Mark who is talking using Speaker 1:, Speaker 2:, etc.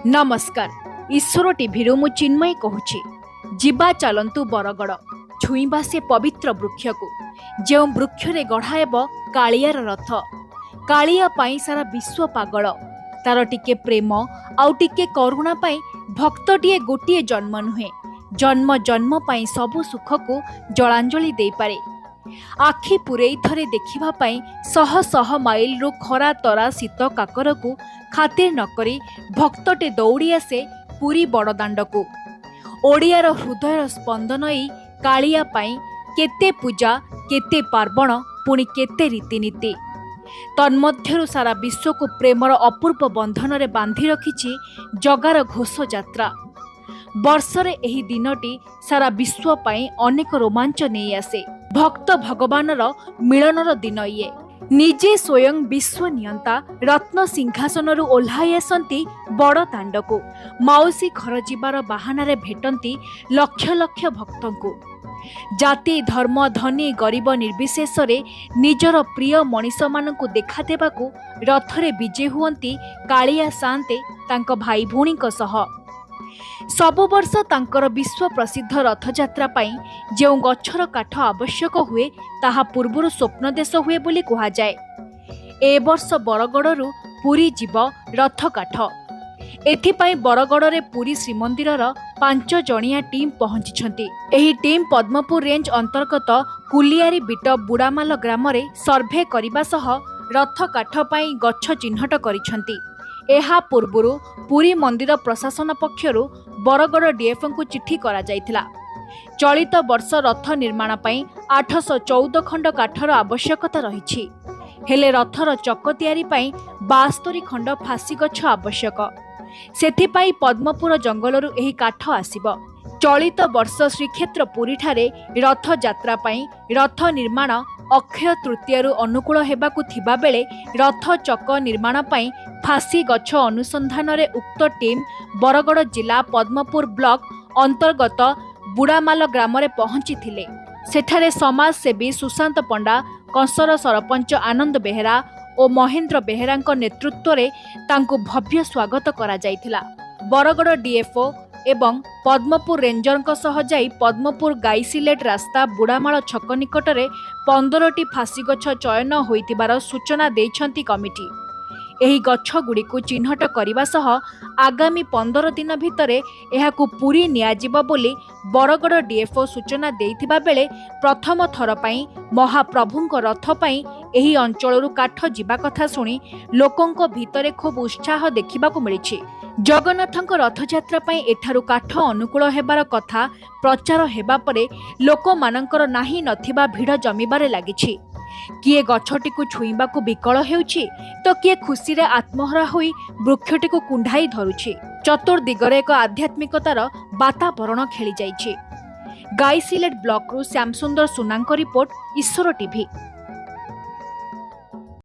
Speaker 1: नमस्कार ईश्वर टीवी मु चिन्मय कहूची जीवा चलंतु बरगड़ छुईबा से पवित्र वृक्ष को जो वृक्ष रे गढ़ाएब कालियार रथ कालिया पाई सारा विश्व पागल तार टिके प्रेम आउ टिके करुणा पाई भक्तटिए गोटिए जन्म नुहे जन्म जन्म पाई सबु सुख को जलांजलि दे पारे आखि पुरेई थरे देखिबा पाई शह शह माइल रु खरा तरा शीत काकर को खातिर नकरी भक्तटे दौड़ी आसे पुरी बड़दाण्ड को ओडियार हृदयर स्पंदन ई कालिया पाई केते पूजा केते पार्वण पुणी केते रीतिनीति तन्मध्यरु सारा विश्व को प्रेमर अपूर्व बंधन रे बांधी रखिछि जगार घोष यात्रा वर्षरे एही दिनटी सारा विश्व पाई अनेक रोमांच नहीं आसे भक्त भगवानर मिलनर दिन ये निजे स्वयं विश्व नियंता रत्न सिंहासन ओह्लाई आसती बड़ दाण्ड को माउसी घर जीवार बाहाना भेटती लक्ष लक्ष भक्त को जाति धर्म धनी गरीब निर्विशेष निजर प्रिय मनीष मानकु देखा देबाकु रथरे विजे हुअंती कालिया सान्ते तांको भाई भौणी सह सबु वर्ष तांकर विश्व प्रसिद्ध रथयात्रा पाई जो गछर काठ आवश्यक हुए ताहा पूर्वरु स्वप्न देश हुए बोली कहा जाए। ए वर्ष बरगड़रू पुरी जीव रथ काठ एथिपाई बरगड़े पुरी श्रीमंदिरर 5 जणिया टीम पहुंची। एही टीम पद्मपुर रेंज अंतर्गत कुलियारी बिट बुड़ामाल ग्राम रे सर्भे करने सह रथ काठ पाई गछ चिन्हट करिसंती। एहा पूर्वरु पुरी मंदिर प्रशासन पक्षरु बरगड़ डीएफओ को चिठी करा जायथिला। चलित वर्ष रथ निर्माण पाई 814 खंड काठर आवश्यकता रहिछि हेले रथर चक तैयारी पाई 72 खंड फासी गछ आवश्यक सेथिपाई पद्मपुर जंगलरू एही काठ आसिब। चलित वर्ष श्रीक्षेत्र पुरी ठारे रथ यात्रा पाई रथ निर्माण अक्षय तृतीयरु अनुकूल हेबाकु थिबा बेले रथ चक निर्माण पाई फासी गछ अनुसंधान रे उक्त टीम बरगड़ जिला पद्मपुर ब्लॉक अंतर्गत बुड़ामाल ग्राम रे पहुंची थिले। सेठारे समाजसेवी सुशांत पंडा कंसर सरपंच आनंद बेहेरा और महेंद्र बेहेरा नेतृत्व रे तांको भव्य स्वागत करा जायथिला। बरगड़ डीएफओ एवं पद्मपुर रेंजर सह जाई पद्मपुर गाईसिलेट रास्ता बुड़ामाल छक निकटरे 15टी फासी गछ चयन होइतिबार सूचना देइछंती कमिटी। एही गछ गुड़िकु चिन्हट करने सह आगामी 15 दिन भितरे एहाकु पूरी नियाजिब बोली बरगड़ डीएफओ सूचना देइथिबा बेले प्रथम थर पाई महाप्रभुंक रथ पाई एही अंचलरू काठ जीवा कथा सुनी लोकंक भितरे खूब उत्साह देखिबाकु मिलिछि। जगन्नाथक रथयात्रा पाई एठारू काठ अनुकूल हेबार कथा प्रचार हेबा परे लोकमानंकर नाही नथिबा भिड़ जमिबारे लागिछि। किए गछटी को छुईबा को विकल हेउछि तो किए खुशी रे आत्महरा होई वृक्षटी को कुंढाई धरुछि। चतुर्दिगरे एक आध्यात्मिकतार वातावरण खेली जाइछि। गाईसिलेट ब्लॉक रु श्यामसुंदर सुनांक रिपोर्ट ईश्वर टीवी।